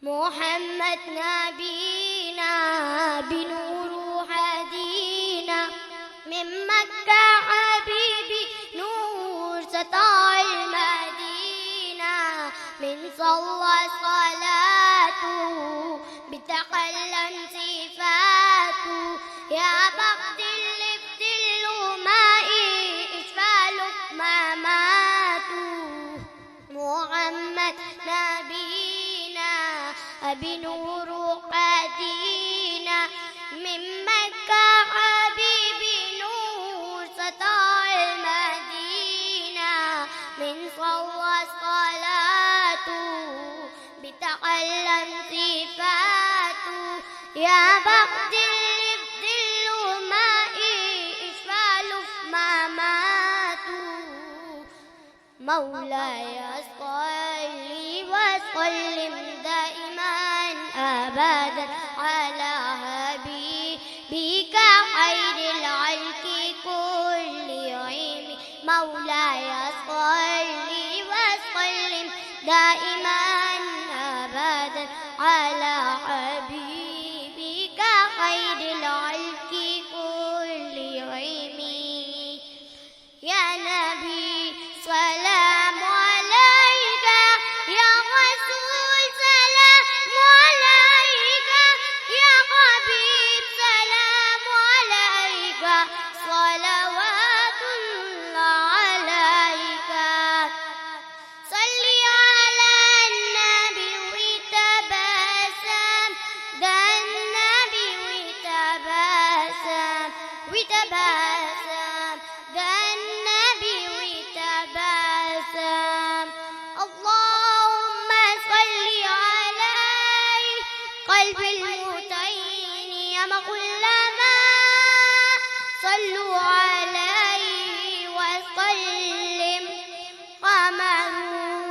محمد نبينا بنور هدينا من مكة حبيبي نور سطع المدينة من صلى صلاته بتقلم صفاته يا بخت اللي في ظله مائي اشفاله ما ماتوا محمد نبينا بنور قدينا من مكة حبيبي نور سطع المدينة من صلى صلاته بتقلم صفاته يا بخت اللي في ظله مائي اشفاله ما ماتوا مولاي صل وسلم دائما أبدا على حبيبك خير الخلق كلهم مولاي صل وسلم دائما أبدا على حبيبك خير الخلق كلهم يا نبي سلام عليك يا رسول سلام عليك يا حبيب سلام عليك صلوات الله عليك صل على النبي وتبسم ده النبي وتبسم ده النبي وتبسم اللهم صل عليه قلب المطيعين يما كلما صلوا عليه وسلم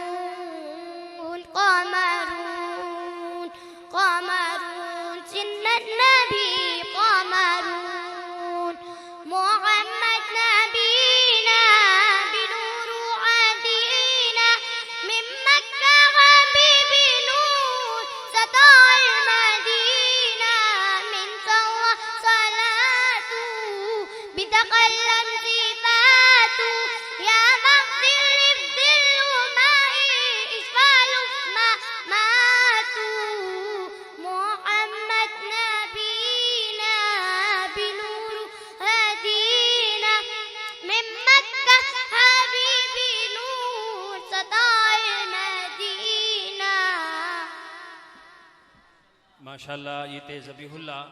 قمرون قمرون قمرون سن النبي قمرون محمد نبينا بنور هدينا من مكة حبيبي نور سطع المدينة من صلى صلاته بتقلم صفاته يا بخت اللي في ظله مائي اشفاله ما ماتوا محمد نبينا بنور هدينا من مكة حبيبي نور سطع المدينة माशाल्लाह ये थे ज़बीहुल्लाह